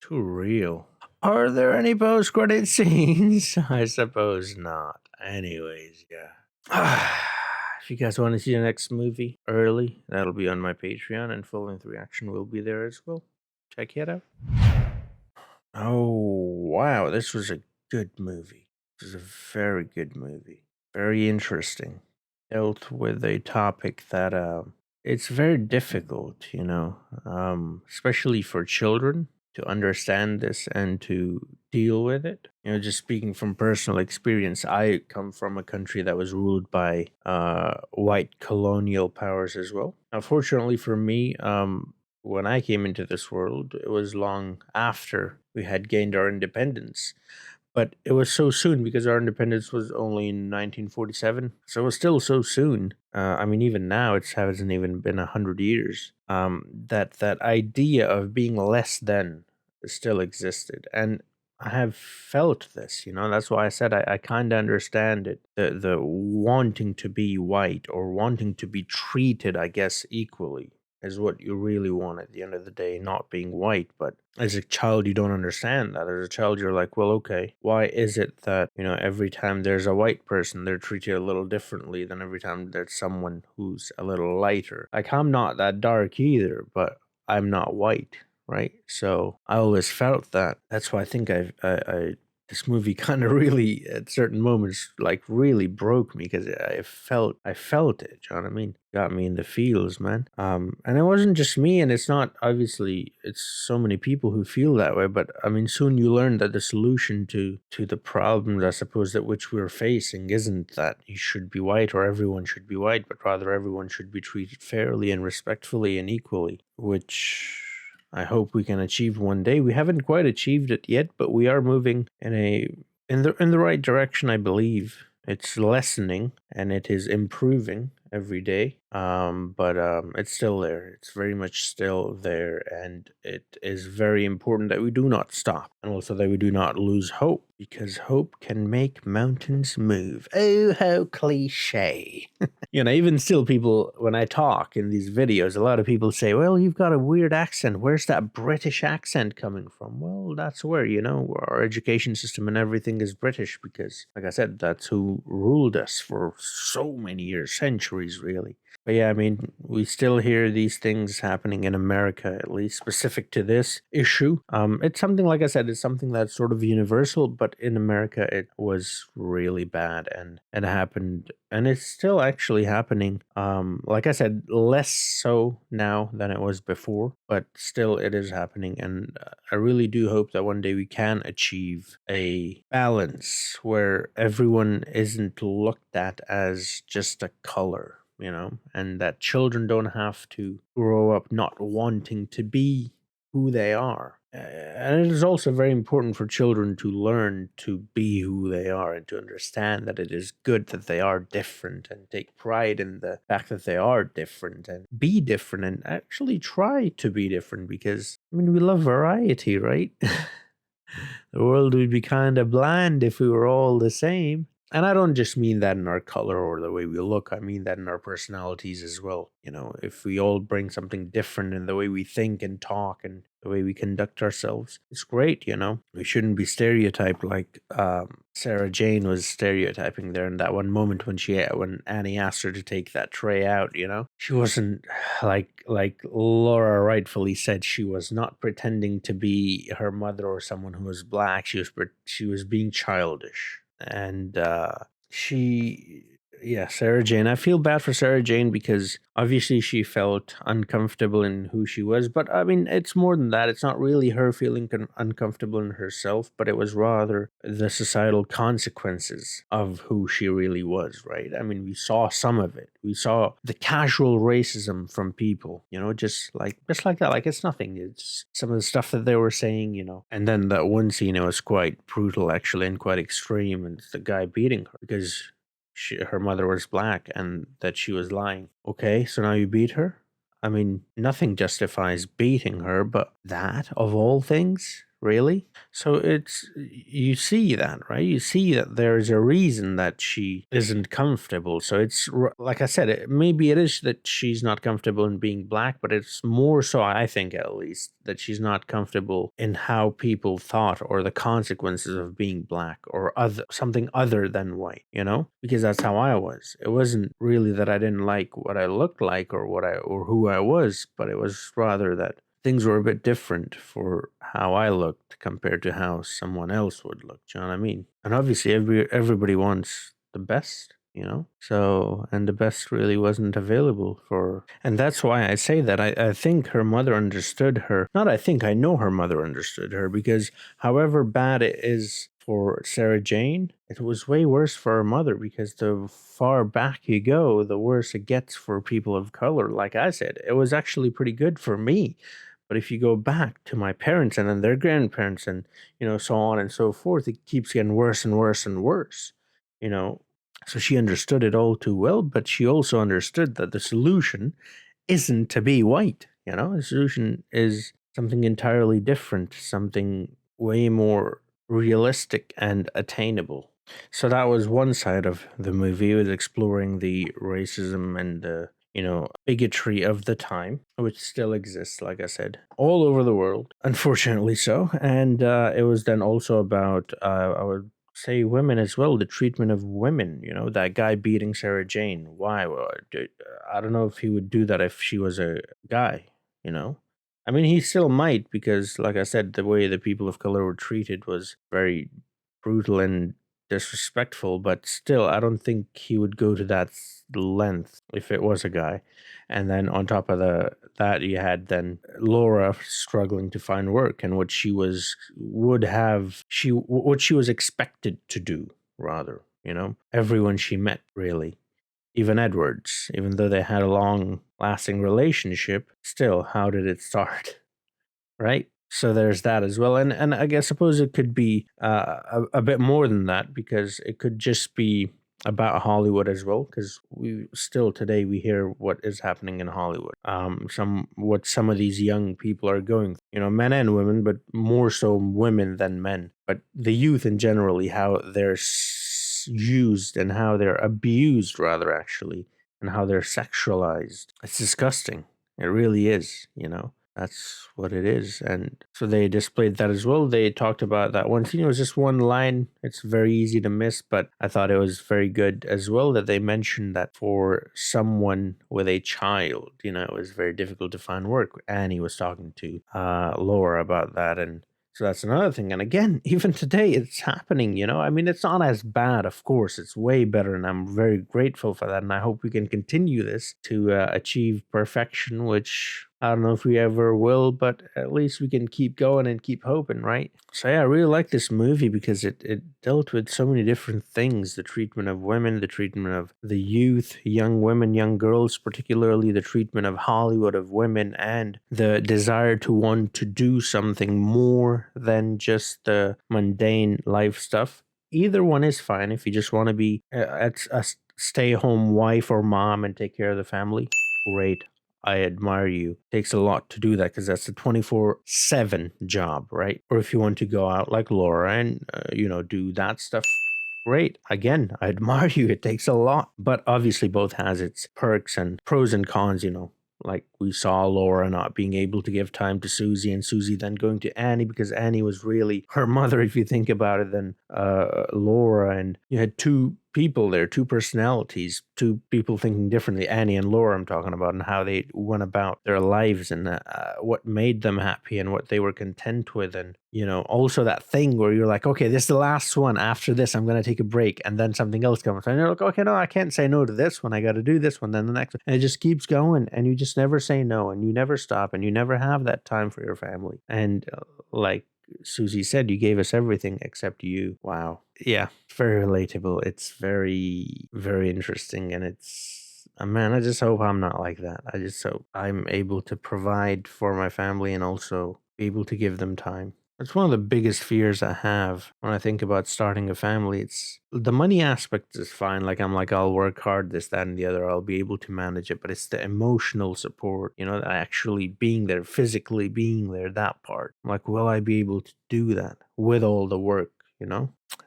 real. Are there any post-credit scenes? I suppose not. Anyways, yeah. if you guys want to see the next movie early, that'll be on my Patreon, and full length reaction will be there as well. Check it out. Oh, wow. This was a good movie. This was a very good movie. Very interesting. Dealt with a topic that it's very difficult, especially for children to understand this and to deal with it. Just speaking from personal experience, I come from a country that was ruled by white colonial powers as well. Unfortunately for me, when I came into this world, it was long after we had gained our independence. But it was so soon because our independence was only in 1947. So it was still so soon. Even now, it hasn't even been 100 years. That idea of being less than still existed. And I have felt this, that's why I said I kind of understand it. The wanting to be white or wanting to be treated, I guess, equally is what you really want at the end of the day, not being white. But as a child, you don't understand that. As a child, you're like, well, okay, why is it that, every time there's a white person, they're treated a little differently than every time there's someone who's a little lighter? Like, I'm not that dark either, but I'm not white, right? So I always felt that. That's why I think I this movie kind of really, at certain moments, like really broke me because I felt it. You know what I mean? Got me in the feels, man. And it wasn't just me, and it's not, obviously, it's so many people who feel that way. But soon you learn that the solution to the problems, I suppose, that which we're facing isn't that you should be white or everyone should be white, but rather everyone should be treated fairly and respectfully and equally, which I hope we can achieve one day. We haven't quite achieved it yet, but we are moving in the right direction, I believe. It's lessening and it is improving every day. But it's still there. It's very much still there, and it is very important that we do not stop, and also that we do not lose hope, because hope can make mountains move. Oh, how cliche. Even still, people, when I talk in these videos, a lot of people say, well, you've got a weird accent. Where's that British accent coming from? Well, that's where, our education system and everything is British because, like I said, that's who ruled us for so many years, centuries, really. But yeah, we still hear these things happening in America, at least specific to this issue. It's something, like I said, it's something that's sort of universal, but in America, it was really bad, and it happened, and it's still actually happening. Like I said, less so now than it was before, but still it is happening. And I really do hope that one day we can achieve a balance where everyone isn't looked at as just a color. And that children don't have to grow up not wanting to be who they are. And it is also very important for children to learn to be who they are and to understand that it is good that they are different and take pride in the fact that they are different and be different and actually try to be different because, we love variety, right? The world would be kind of bland if we were all the same. And I don't just mean that in our color or the way we look. I mean that in our personalities as well. If we all bring something different in the way we think and talk and the way we conduct ourselves, it's great, We shouldn't be stereotyped like Sarah Jane was stereotyping there in that one moment when Annie asked her to take that tray out, She wasn't, like Laura rightfully said, she was not pretending to be her mother or someone who was black. She was being childish. And Sarah Jane. I feel bad for Sarah Jane because obviously she felt uncomfortable in who she was. But it's more than that. It's not really her feeling uncomfortable in herself, but it was rather the societal consequences of who she really was, right? We saw some of it. We saw the casual racism from people, just like that. Like it's nothing. It's some of the stuff that they were saying, And then that one scene, it was quite brutal, actually, and quite extreme. And it's the guy beating her because her mother was black and that she was lying. Okay, so now you beat her? Nothing justifies beating her, but that, of all things, really? So you see that, right? You see that there is a reason that she isn't comfortable. So like I said, maybe it is that she's not comfortable in being black, but it's more so, I think at least, that she's not comfortable in how people thought or the consequences of being black or something other than white, because that's how I was. It wasn't really that I didn't like what I looked like or who I was, but it was rather that things were a bit different for how I looked compared to how someone else would look. Do you know what I mean? And obviously, everybody wants the best, So, and the best really wasn't available for. And that's why I say that I think her mother understood her. Not I think, I know her mother understood her, because however bad it is for Sarah Jane, it was way worse for her mother, because the far back you go, the worse it gets for people of color. Like I said, it was actually pretty good for me. But if you go back to my parents and then their grandparents and, so on and so forth, it keeps getting worse and worse and worse, So she understood it all too well, but she also understood that the solution isn't to be white, The solution is something entirely different, something way more realistic and attainable. So that was one side of the movie. It was exploring the racism and the bigotry of the time, which still exists, like I said, all over the world, unfortunately so. And it was then also about, I would say, women as well, the treatment of women, that guy beating Sarah Jane. Why? Well, I don't know if he would do that if she was a guy, I mean, he still might, because, like I said, the way the people of color were treated was very brutal and disrespectful, but still, I don't think he would go to that length if it was a guy. And then on top of that, you had then Laura struggling to find work, and what she was expected to do, rather. Everyone she met, really. Even Edwards, even though they had a long-lasting relationship, still, how did it start? Right? So there's that as well. And I guess suppose it could be a bit more than that, because it could just be about Hollywood as well, because we still today we hear what is happening in Hollywood. What some of these young people are going through, men and women, but more so women than men. But the youth in generally, how they're used and how they're abused, rather, actually, and how they're sexualized. It's disgusting. It really is, That's what it is. And so they displayed that as well. They talked about that one scene. It was just one line. It's very easy to miss, but I thought it was very good as well that they mentioned that for someone with a child, it was very difficult to find work. Annie was talking to Laura about that. And so that's another thing. And again, even today, it's happening, I mean, it's not as bad, of course. It's way better, and I'm very grateful for that. And I hope we can continue this to achieve perfection, which I don't know if we ever will, but at least we can keep going and keep hoping, right? So yeah, I really like this movie because it dealt with so many different things. The treatment of women, the treatment of the youth, young women, young girls, particularly the treatment of Hollywood, of women, and the desire to want to do something more than just the mundane life stuff. Either one is fine if you just want to be a stay-home wife or mom and take care of the family. Great. I admire you. It takes a lot to do that, because that's a 24/7 job, right? Or if you want to go out like Laura and, do that stuff, great. Again, I admire you. It takes a lot. But obviously both has its perks and pros and cons, Like we saw Laura not being able to give time to Susie, and Susie then going to Annie, because Annie was really her mother, if you think about it, than Laura. And you had two people there, two personalities, two people thinking differently. Annie and Laura, I'm talking about, and how they went about their lives, and what made them happy and what they were content with. And, also that thing where you're like, okay, this is the last one. After this, I'm going to take a break. And then something else comes. And you're like, okay, no, I can't say no to this one. I got to do this one, then the next one. And it just keeps going. And you just never say no, and you never stop, and you never have that time for your family. And like Susie said, you gave us everything except you. Wow. Yeah, very relatable. It's very, very interesting. And it's, man, I just hope I'm not like that. I just hope I'm able to provide for my family and also be able to give them time. It's one of the biggest fears I have when I think about starting a family. It's the money aspect is fine. Like I'm like, I'll work hard, this, that, and the other. I'll be able to manage it. But it's the emotional support, actually being there, physically being there, that part. I'm like, will I be able to do that with all the work,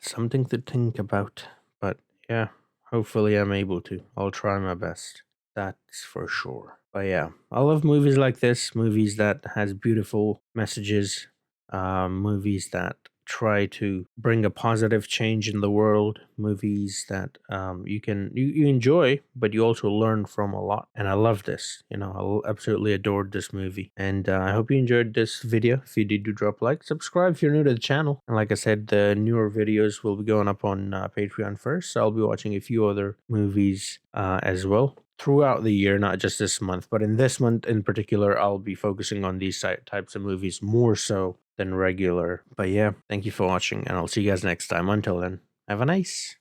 Something to think about. But yeah, hopefully I'm able to. I'll try my best. That's for sure. But yeah, I love movies like this, movies that has beautiful messages, movies that try to bring a positive change in the world, movies that you enjoy, but you also learn from a lot. And I love this. I absolutely adored this movie. And I hope you enjoyed this video. If you did, do drop a like, subscribe if you're new to the channel. And like I said, the newer videos will be going up on Patreon first. So I'll be watching a few other movies as well throughout the year, not just this month. But in this month in particular, I'll be focusing on these types of movies more so than regular. But yeah, thank you for watching, and I'll see you guys next time. Until then, have a nice